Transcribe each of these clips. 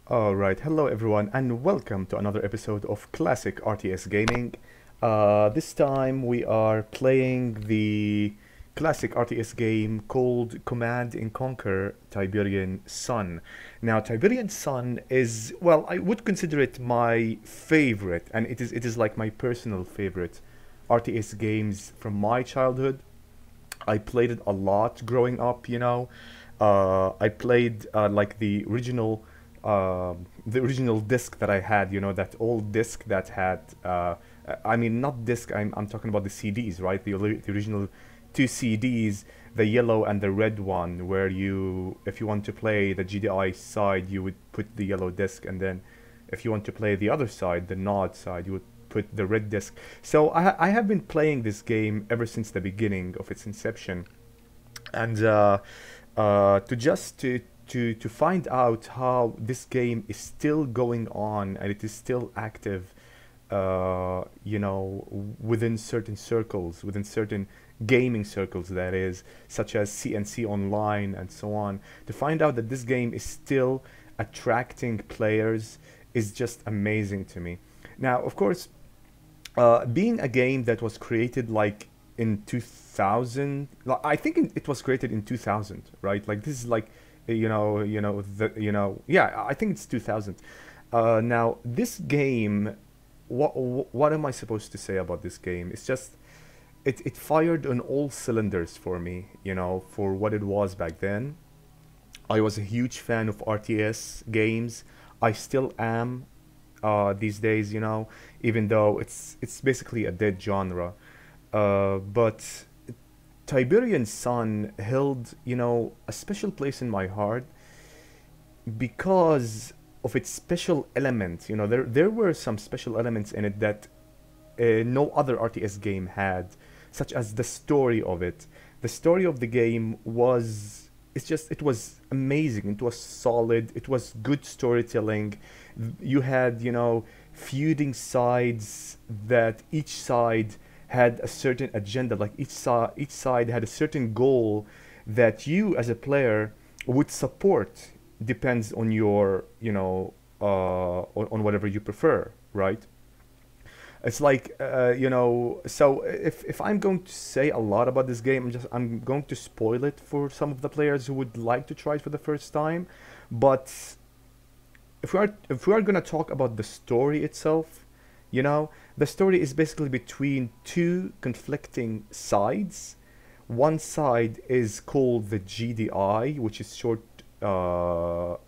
Alright, hello everyone, and welcome to another episode of Classic RTS Gaming. This time we are playing the classic RTS game called Command and Conquer Tiberian Sun. Now, Tiberian Sun is, well, I would consider it my favorite, and it is like my personal favorite RTS games from my childhood. I played it a lot growing up, you know. I played like the original disc that I had, you know, that old disc that had, I mean, not disc, I'm talking about the CDs, right? The original two CDs, the yellow and the red one, where you, if you want to play the GDI side, you would put the yellow disc, and then if you want to play the other side, the nod side, you would put the red disc. So I have been playing this game ever since the beginning of its inception, and to find out how this game is still going on and it is still active, you know, within certain circles, within certain gaming circles, that is, such as CNC Online and so on. To find out that this game is still attracting players is just amazing to me. Now, of course, being a game that was created like in 2000, I think it was created in 2000, right? Like this is like, yeah, I think it's 2000. Now this game, what am I supposed to say about this game? It's just it fired on all cylinders for me, you know, for what it was back then. I was a huge fan of RTS games. I still am these days, you know, even though it's basically a dead genre. But Tiberian Sun held, you know, a special place in my heart because of its special elements. You know, there were some special elements in it that no other RTS game had, such as the story of it. The story of the game was, it was amazing. It was solid. It was good storytelling. You had, you know, feuding sides that each side had a certain agenda, like each side had a certain goal that you as a player would support, depends on your, you know, on whatever you prefer, right? It's like, you know, so if I'm going to say a lot about this game, I'm going to spoil it for some of the players who would like to try it for the first time. But if we are gonna talk about the story itself, you know, the story is basically between two conflicting sides. One side is called the GDI, which is short for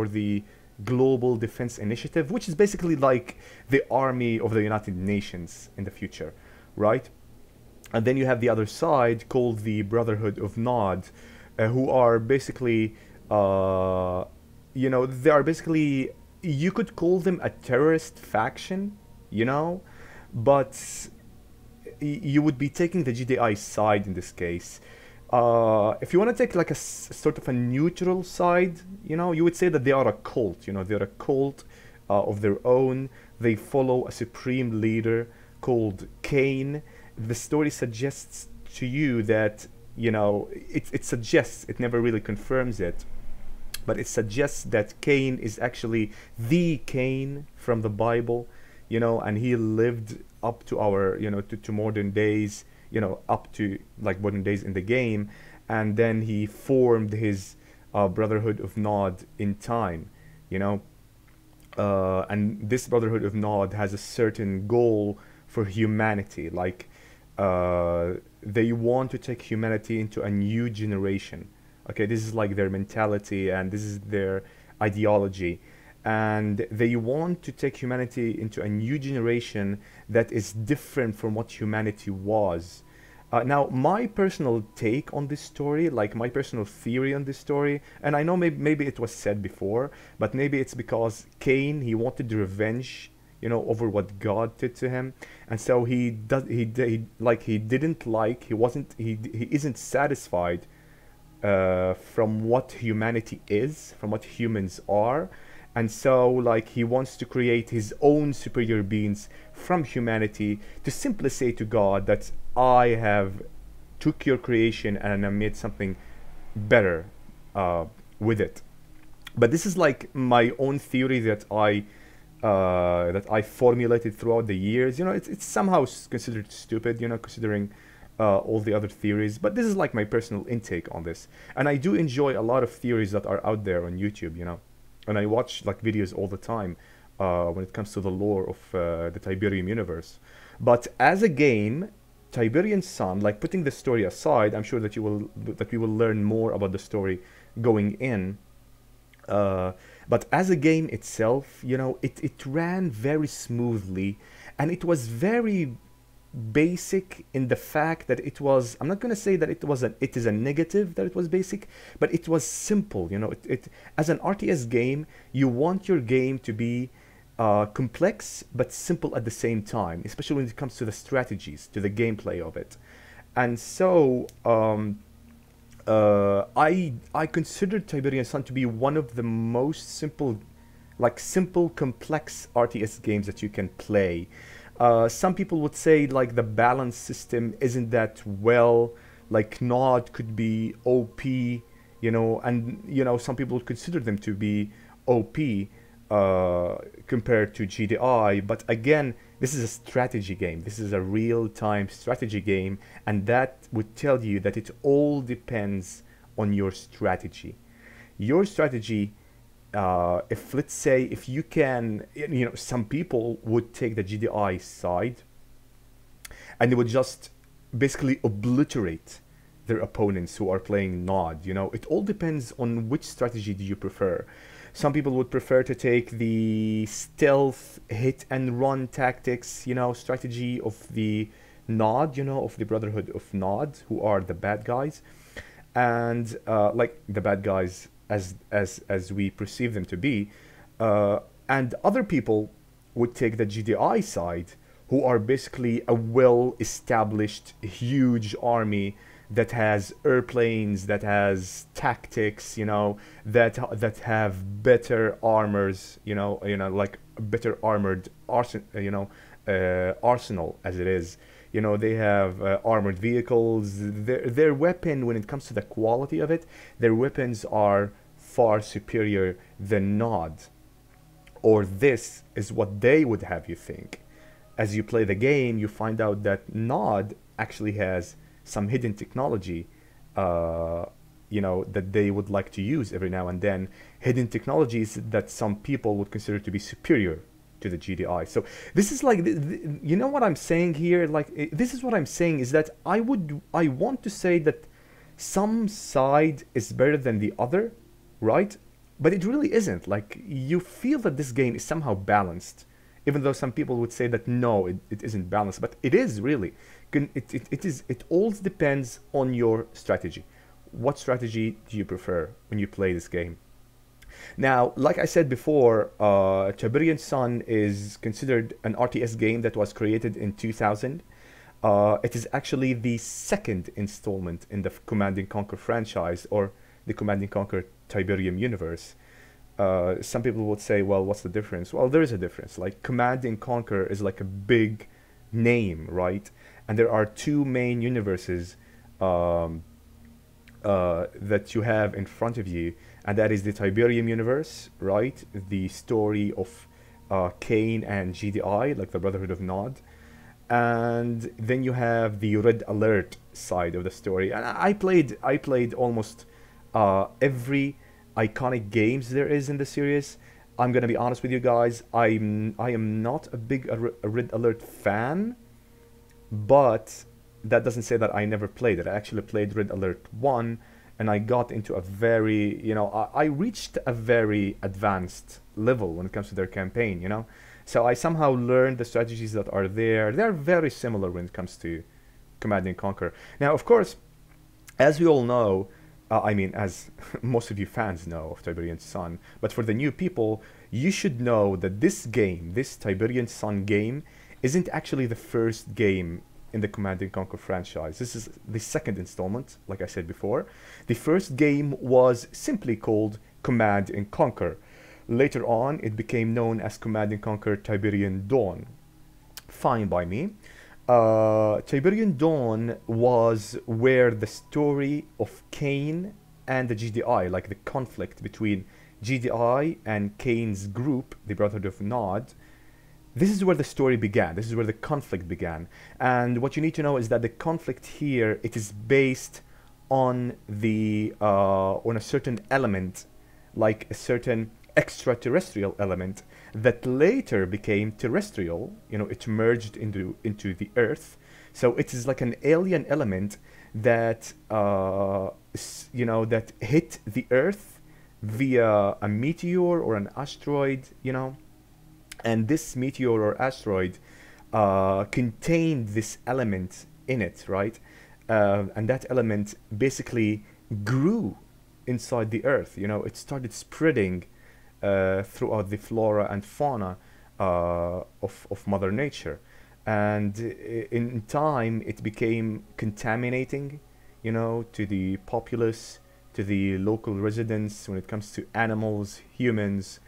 the Global Defense Initiative, which is basically like the army of the United Nations in the future, right? And then you have the other side called the Brotherhood of Nod, who are basically, you know, they are basically, you could call them a terrorist faction, you know, but you would be taking the GDI side in this case. If you want to take like a sort of a neutral side, you know, you would say that they are a cult. You know, they're a cult of their own. They follow a supreme leader called Cain. The story suggests to you that, you know, it suggests, it never really confirms it, but it suggests that Cain is actually the Cain from the Bible, you know, and he lived up to our, you know, to modern days, you know, up to like modern days in the game, and then he formed his Brotherhood of Nod in time, you know, and this Brotherhood of Nod has a certain goal for humanity, like they want to take humanity into a new generation. Okay, this is like their mentality and this is their ideology, and they want to take humanity into a new generation that is different from what humanity was. Now, my personal take on this story, like my personal theory on this story, and I know maybe it was said before, but maybe it's because Cain, he wanted revenge, you know, over what God did to him, and so he isn't satisfied from what humanity is, from what humans are, and so like he wants to create his own superior beings from humanity to simply say to God that I have took your creation and I made something better with it. But this is like my own theory that I formulated throughout the years. You know, it's somehow considered stupid, you know, considering all the other theories. But this is like my personal intake on this, and I do enjoy a lot of theories that are out there on YouTube. You know, and I watch like videos all the time when it comes to the lore of the Tiberium universe. But as a game, Tiberian Sun, like putting the story aside, I'm sure that we will learn more about the story going in. But as a game itself, you know, it ran very smoothly, and it was very basic in the fact that it was, I'm not going to say that it is a negative that it was basic, but it was simple. You know, as an RTS game, you want your game to be complex but simple at the same time, especially when it comes to the strategies, to the gameplay of it. And so I consider Tiberian Sun to be one of the most simple, complex RTS games that you can play. Some people would say like the balance system isn't that well, like Nod could be OP, you know, and you know some people would consider them to be OP compared to GDI. But again, this is a strategy game. This is a real-time strategy game, and that would tell you that it all depends on your strategy. Your strategy, if let's say, if you can, you know, some people would take the GDI side and they would just basically obliterate their opponents who are playing Nod. You know, it all depends on which strategy do you prefer. Some people would prefer to take the stealth hit and run tactics, you know, strategy of the Nod, you know, of the Brotherhood of Nod, who are the bad guys, and like the bad guys as we perceive them to be. And other people would take the GDI side, who are basically a well-established, huge army that has airplanes, that has tactics, you know, that have better armors, you know, like better armored arsenal as it is. You know, they have armored vehicles. Their weapon, when it comes to the quality of it, their weapons are far superior than Nod. Or this is what they would have you think. As you play the game, you find out that Nod actually has some hidden technology, you know, that they would like to use every now and then. Hidden technologies that some people would consider to be superior to the GDI. So this is like, you know what I'm saying here? Like, this is what I'm saying is that I want to say that some side is better than the other, right? But it really isn't. Like, you feel that this game is somehow balanced, even though some people would say that no, it isn't balanced, but it is really. It all depends on your strategy. What strategy do you prefer when you play this game? Now, like I said before, Tiberian Sun is considered an RTS game that was created in 2000. It is actually the second installment in the Command & Conquer franchise, or the Command & Conquer Tiberium universe. Some people would say, well, what's the difference? Well, there is a difference. Like, Command & Conquer is like a big name, right? And there are two main universes that you have in front of you, and that is the Tiberium universe, right? The story of Cain and GDI, like the Brotherhood of Nod. And then you have the Red Alert side of the story. And I played almost every iconic games there is in the series. I'm gonna be honest with you guys, I am not a big Red Alert fan, but that doesn't say that I never played it. I actually played Red Alert 1, and I got into a very, you know, I reached a very advanced level when it comes to their campaign, you know. So I somehow learned the strategies that are there. They're very similar when it comes to Command & Conquer. Now, of course, as we all know, I mean, as most of you fans know of Tiberian Sun, but for the new people, you should know that this game, this Tiberian Sun game, isn't actually the first game in the Command & Conquer franchise. This is the second installment, like I said before. The first game was simply called Command & Conquer. Later on, it became known as Command & Conquer Tiberian Dawn. Fine by me. Tiberian Dawn was where the story of Cain and the GDI, like the conflict between GDI and Kane's group, the Brotherhood of Nod, this is where the story began. This is where the conflict began. And what you need to know is that the conflict here, it is based on on a certain element, like a certain extraterrestrial element that later became terrestrial. You know, it merged into the Earth. So it is like an alien element that that hit the Earth via a meteor or an asteroid. And this meteor or asteroid contained this element in it, right? And that element basically grew inside the Earth. It started spreading throughout the flora and fauna of Mother Nature. And in time, it became contaminating, to the populace, to the local residents when it comes to animals, humans.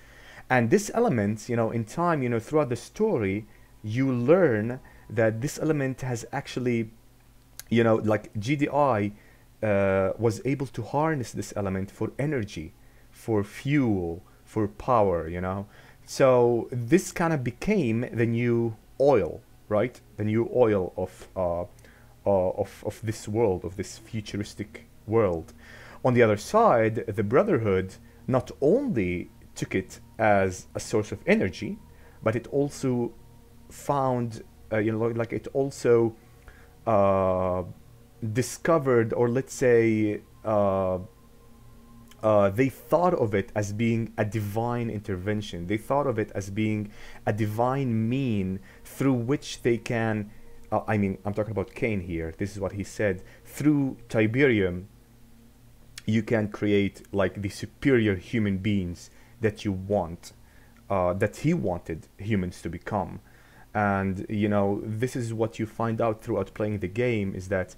And this element, in time, throughout the story, you learn that this element has actually, like GDI was able to harness this element for energy, for fuel, for power, So this kind of became the new oil, right? The new oil of this world, of this futuristic world. On the other side, the Brotherhood not only took it as a source of energy, but it also found, it also discovered, or let's say, they thought of it as being a divine intervention. They thought of it as being a divine mean through which they can, I'm talking about Kane here. This is what he said. Through Tiberium, you can create like the superior human beings that you want, that he wanted humans to become. And this is what you find out throughout playing the game, is that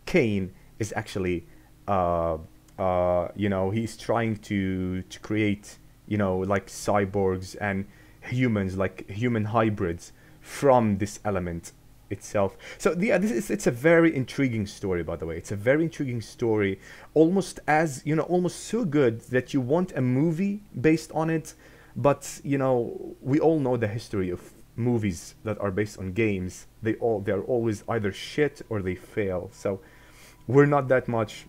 Kane is actually he's trying to create like cyborgs and humans, like human hybrids from this element itself. So it's a very intriguing story, by the way. It's a very intriguing story, almost almost so good that you want a movie based on it. But we all know the history of movies that are based on games. They're always either shit or they fail. So we're not that much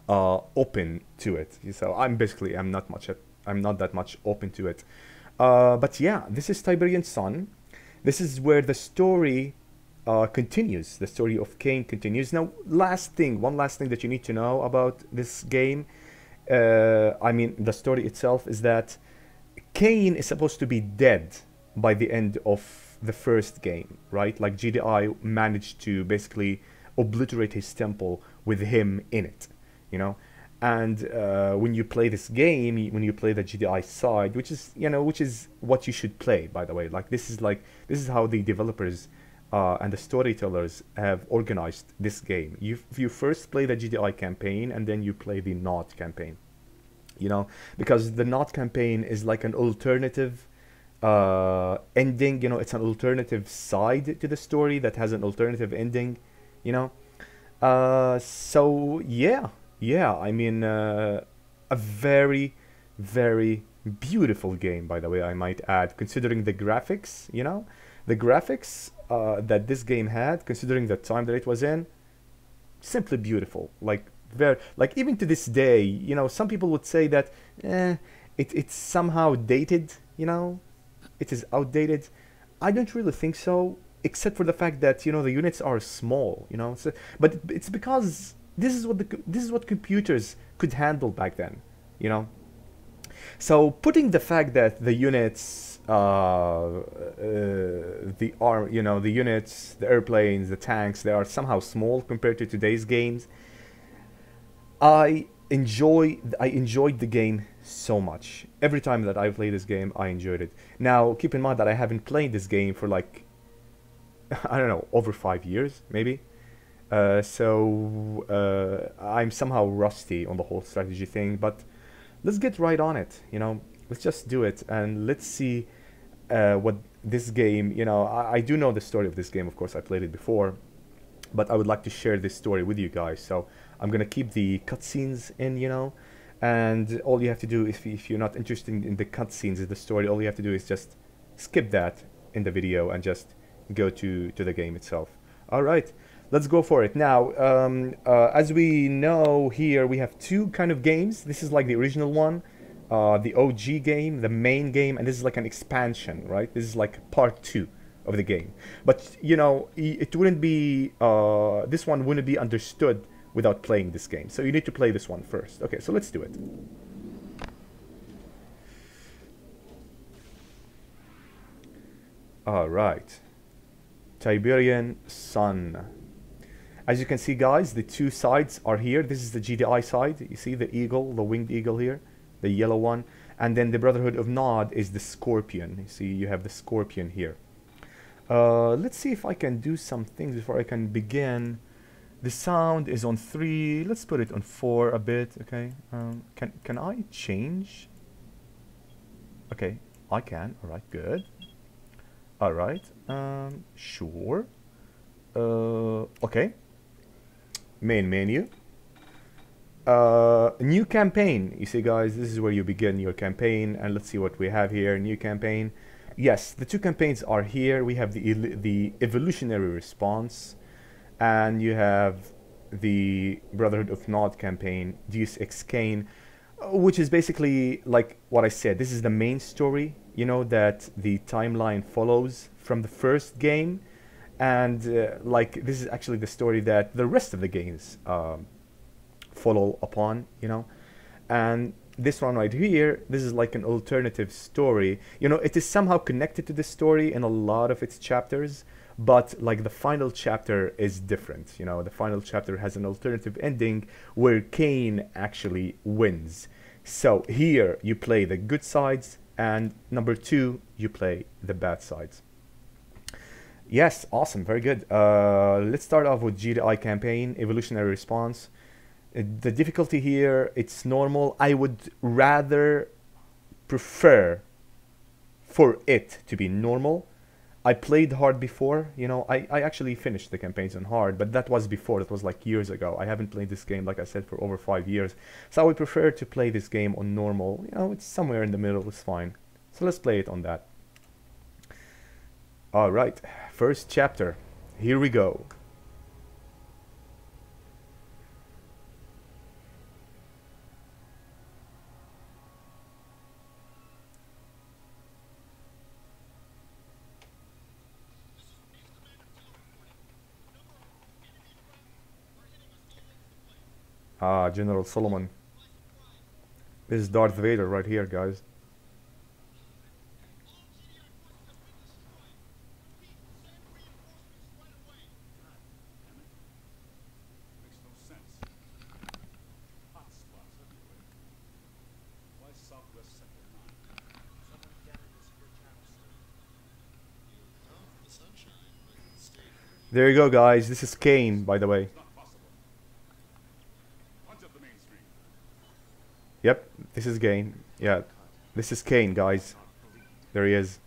open to it. So I'm not that much open to it. But yeah, this is Tiberian Sun. This is where the story continues. The story of Kane continues. Now, one last thing that you need to know about this game, the story itself, is that Kane is supposed to be dead by the end of the first game, right? Like GDI managed to basically obliterate his temple with him in it, And when you play this game, when you play the GDI side, which is what you should play, by the way. Like this is how the developers and the storytellers have organized this game. You first play the GDI campaign, and then you play the Nod campaign. Because the Nod campaign is like an alternative ending. It's an alternative side to the story that has an alternative ending. So yeah, a very, very beautiful game, by the way, I might add, considering the graphics. The graphics that this game had, considering the time that it was in, simply beautiful. Like even to this day, some people would say that it's somehow dated. It is outdated. I don't really think so, except for the fact that the units are small. So, but it's because this is what computers could handle back then. So putting the fact that the units, the units, the airplanes, the tanks, they are somehow small compared to today's games. I enjoyed the game so much. Every time that I played this game, I enjoyed it. Now, keep in mind that I haven't played this game for like, I don't know, over 5 years, maybe. So I'm somehow rusty on the whole strategy thing, but let's get right on it. Let's just do it, and let's see what this game. I do know the story of this game. Of course, I played it before, but I would like to share this story with you guys. So I'm gonna keep the cutscenes in, And all you have to do, if you're not interested in the cutscenes of the story, all you have to do is just skip that in the video and just go to the game itself. All right, let's go for it. Now, as we know here, we have two kind of games. This is like the original one, the OG game, the main game, and this is like an expansion, right? This is like part 2 of the game. But, you know, it wouldn't be, this one wouldn't be understood without playing this game. So you need to play this one first. Okay, so let's do it. All right. Tiberian Sun. As you can see, guys, the two sides are here. This is the GDI side. You see the eagle, the winged eagle here, the yellow one. And then the Brotherhood of Nod is the scorpion. You see, you have the scorpion here. Let's see if I can do some things before I can begin. The sound is on 3. Let's put it on 4 a bit. Okay. Can I change? Okay, I can. All right, good. All right. Sure. Okay. Main menu. New campaign. You see, guys, this is where you begin your campaign, and let's see what we have here. New campaign. Yes, the two campaigns are here. We have the evolutionary response, and you have the Brotherhood of Nod campaign, Deus Ex Cain, which is basically like what I said. This is the main story, you know, that the timeline follows from the first game, and like this is actually the story that the rest of the games follow upon, you know. And this one right here, this is like an alternative story. You know, it is somehow connected to the story in a lot of its chapters, but like the final chapter is different. You know, the final chapter has an alternative ending where Cain actually wins. So here you play the good sides, and number 2 you play the bad sides. Yes, awesome, very good. Let's start off with GDI campaign, evolutionary response. The difficulty here, it's normal. I would rather prefer for it to be normal. I played hard before, you know, I actually finished the campaigns on hard, but that was before, that was like years ago. I haven't played this game, like I said, for over 5 years. So I would prefer to play this game on normal. You know, it's somewhere in the middle, it's fine. So let's play it on that. All right, first chapter, here we go. Ah, General Solomon. This is Darth Vader right here, guys. There you go, guys. This is Cain, by the way. Yep, this is Cain. Yeah, this is Cain, guys. There he is.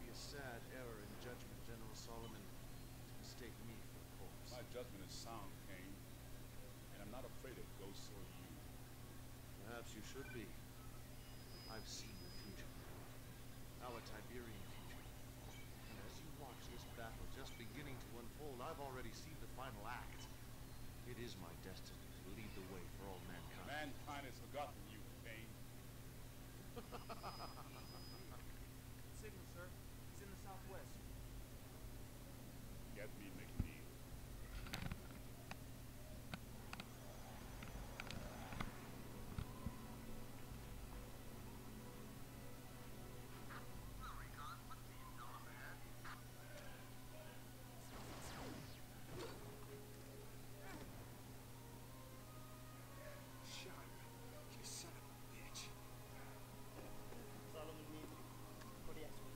Be a sad error in judgment, General Solomon, to mistake me for a corpse. My judgment is sound, Cain, and I'm not afraid of ghosts or you. Perhaps you should be. I've seen the future. Our Tiberian future. And as you watch this battle just beginning to unfold, I've already seen the final act. It is my destiny to lead the way for all mankind. Mankind has forgotten you, Cain. Signal, sir. He's in the southwest. Get me McNeil. You son of a bitch. Solomon needs you. For the expert.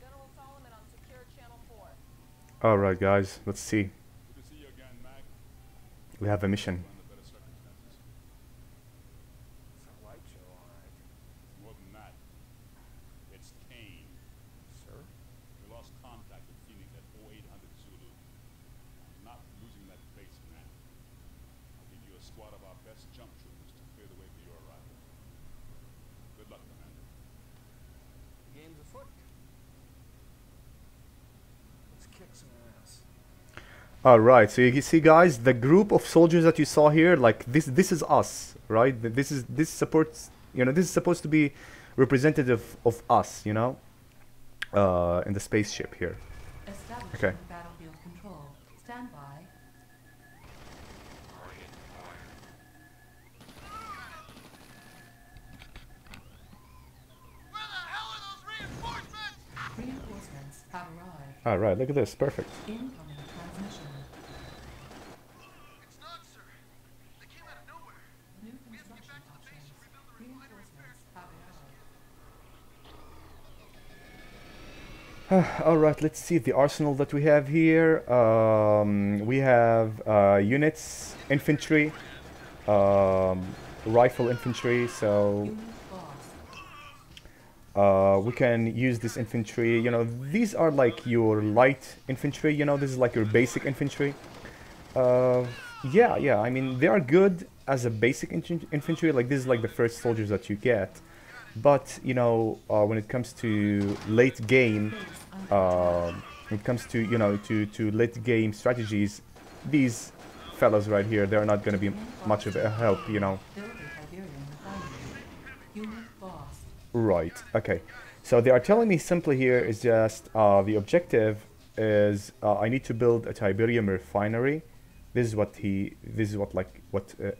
General Solomon on secure channel 4. Alright, guys, let's see. Good to see you again, Mac. We have a mission. Under better circumstances. All right, so you see, guys, the group of soldiers that you saw here, like this is us, right? This supports, you know, this is supposed to be representative of us, you know, in the spaceship here. Okay. Establishing battlefield control. Stand by. Where the hell are those reinforcements? Reinforcements have arrived. All right, look at this, perfect. Incoming transmission. It's not, sir. They came out of nowhere. New We have to get construction back to the base options. and rebuild the refinery Reinforcements first. have arrived. All right, let's see the arsenal that we have here. We have units, infantry, rifle infantry. So Unit lost. we can use this infantry. You know, these are like your light infantry. You know, this is like your basic infantry. Yeah. I mean, they are good as a basic infantry. Like this is like the first soldiers that you get. But you know, when it comes to late game, when it comes to, you know, to late game strategies, these fellows right here, they're not going to be much of a help, you know. Build a Tiberian refinery. Unit lost. Right. Okay. So they are telling me simply here is just the objective is I need to build a Tiberium refinery. This is what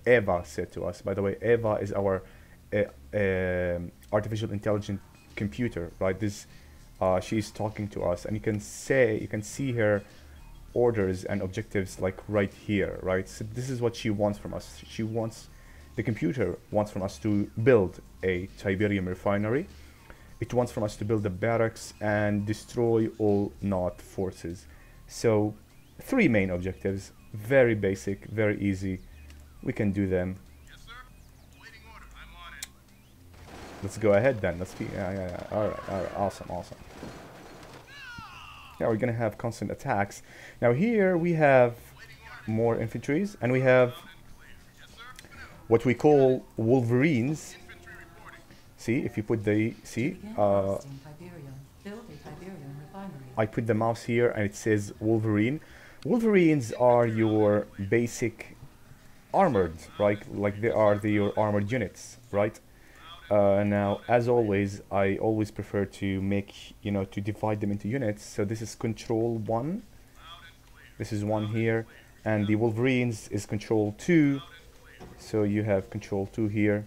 Eva said to us. By the way, Eva is our artificial intelligent computer, right? This she's talking to us, and you can see her orders and objectives like right here, right? So this is what she wants from us. The computer wants from us to build a Tiberium refinery. It wants from us to build the barracks and destroy all Not forces. So 3 main objectives, very basic, very easy. We can do them. Yes, sir. Waiting order. I'm on it. Let's go ahead then. Let's be, yeah. All right, awesome. Yeah, we're gonna have constant attacks. Now here we have more infantries, and we have what we call Wolverines. See, if you put the, Begin harvesting Tiberium. Build a Tiberian refinery. I put the mouse here and it says Wolverine. Wolverines are your basic armored, right? Like they are your armored units, right? Now, as always, I always prefer to make, you know, to divide them into units. So this is control 1. This is 1 here. And the Wolverines is control 2. So you have control 2 here.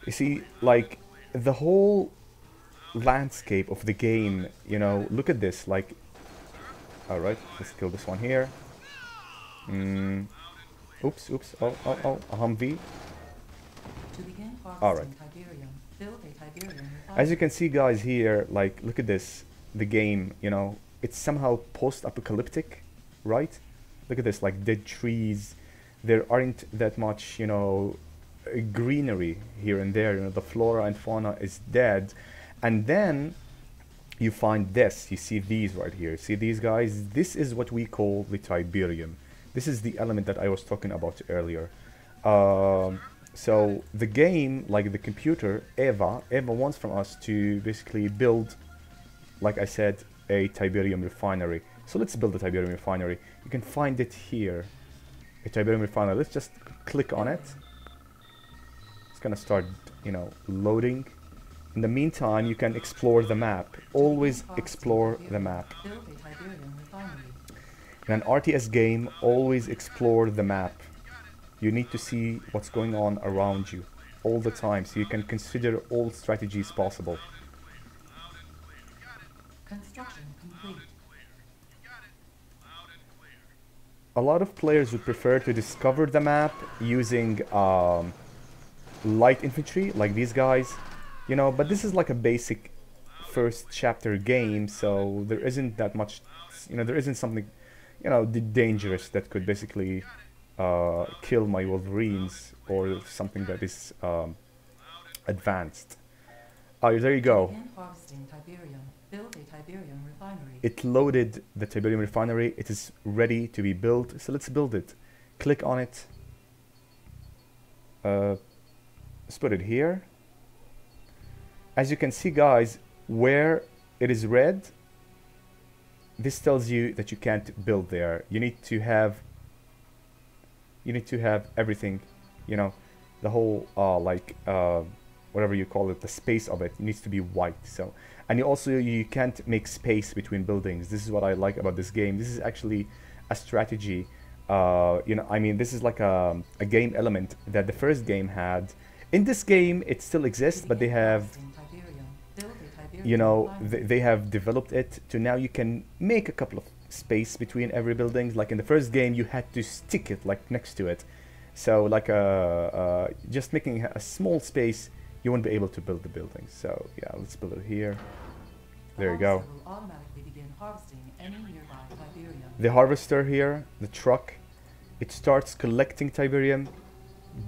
You see, like, the whole landscape of the game, you know, look at this, like, alright, let's kill this one here. Oops, oh, a Humvee. To begin All right. harvesting Tiberium, build a Tiberian refinery. As you can see, guys, here, like, look at this, the game, you know, it's somehow post-apocalyptic, right? Look at this, like, dead trees. There aren't that much, you know, greenery here and there, you know, the flora and fauna is dead. And then you find this, you see these right here, see these guys? This is what we call the Tiberium. This is the element that I was talking about earlier. So the game, like the computer, Eva wants from us to basically build, like I said, a Tiberium refinery. So let's build a Tiberium refinery. You can find it here, a Tiberium refinery. Let's just click on it. It's gonna start, you know, loading. In the meantime, you can explore the map. Always explore the map. Build a Tiberian refinery. In an RTS game, always explore the map. You need to see what's going on around you all the time, so you can consider all strategies possible. Construction complete. A lot of players would prefer to discover the map using light infantry, like these guys, you know, but this is like a basic first chapter game, so there isn't that much, you know, there isn't something, you know, dangerous that could basically kill my Wolverines or something that is advanced. There you go. Begin harvesting Tiberium. Build a Tiberium refinery. It loaded the Tiberium refinery. It is ready to be built. So let's build it. Click on it. Let's put it here. As you can see, guys, where it is red, this tells you that you can't build there. You need to have everything, you know, the whole whatever you call it, the space of it needs to be white. So, and you can't make space between buildings. This is what I like about this game. This is actually a strategy. You know, I mean, this is like a game element that the first game had. In this game, it still exists, but they have, you know, they have developed it to now you can make a couple of space between every building. Like in the first game, you had to stick it like next to it. So like just making a small space, you won't be able to build the buildings. So yeah, let's build it here. There you go. The harvester here, the truck, it starts collecting Tiberium,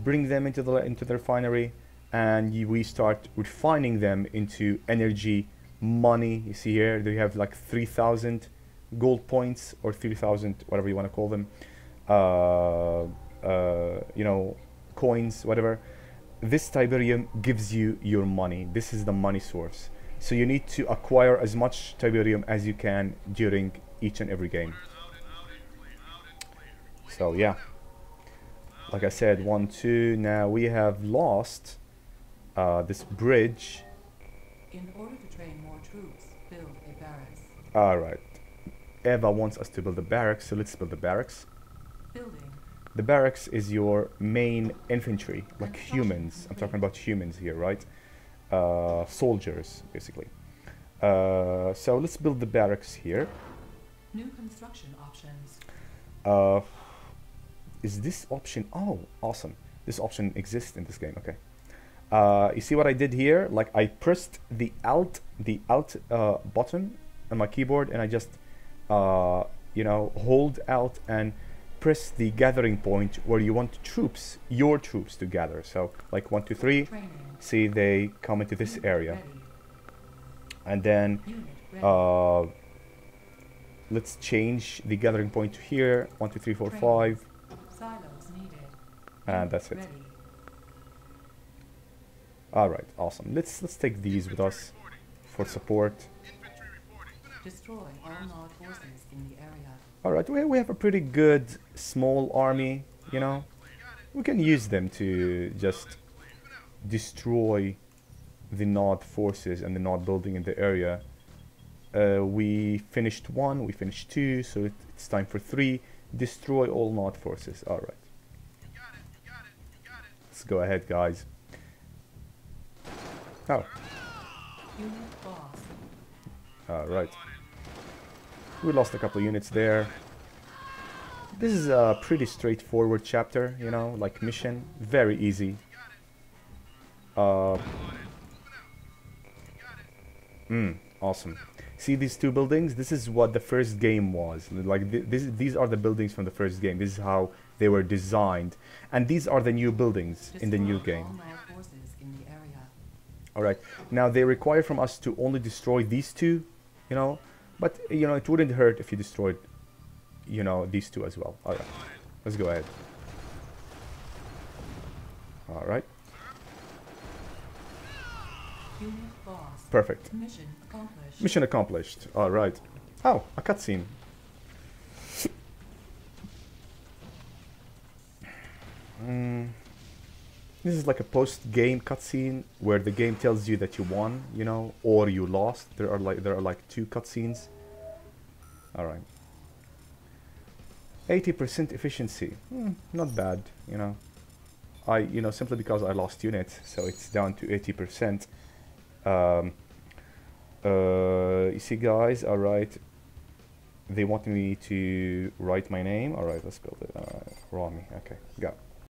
bring them into the refinery, and we start refining them into energy, money. You see here, they have like 3,000 gold points or 3,000, whatever you want to call them. You know, coins, whatever. This Tiberium gives you your money. This is the money source. So you need to acquire as much Tiberium as you can during each and every game. So yeah, like I said, 1, 2. Now we have lost this bridge. In order to train more troops, build a barracks. All right. Eva wants us to build a barracks, so let's build the barracks. Building. The barracks is your main infantry, like humans. I'm talking about humans here, right? Soldiers, basically. So let's build the barracks here. New construction options. Is this option? Oh, awesome. This option exists in this game. Okay. You see what I did here? Like I pressed the alt button on my keyboard, and I just you know, hold alt and press the gathering point where you want troops, your troops, to gather. So like 1, 2, 3. Training. See, they come into this area, Ready. and then Unit ready. let's change the gathering point to here. 1, 2, 3, 4, Training. 5, Silos needed. and that's it. Ready. All right, awesome. Let's take these with us for support. Destroy all Nod forces in the area. All right, we have a pretty good small army. You know, we can use them to just destroy the Nod forces and the Nod building in the area. We finished 1, we finished 2, so it's time for 3. Destroy all Nod forces. All right. Let's go ahead, guys. Oh. Unit boss. All right. We lost a couple of units there. This is a pretty straightforward chapter, you know, like mission. Very easy. Awesome. See these 2 buildings? This is what the first game was. Like these are the buildings from the first game. This is how they were designed. And these are the new buildings in the new game. All Nod forces in the area. All right. Now they require from us to only destroy these 2, you know, but you know, it wouldn't hurt if you destroyed, you know, these 2 as well. All right. Let's go ahead. All right. Unit boss. Perfect. Mission accomplished. Mission accomplished. All right. Oh, a cutscene. This is like a post-game cutscene where the game tells you that you won, you know, or you lost. There are like 2 cutscenes. All right. 80% efficiency. Not bad, you know. You know, simply because I lost units, so it's down to 80%. You see, guys. All right. They want me to write my name. All right, let's build it. Rami. Okay, go.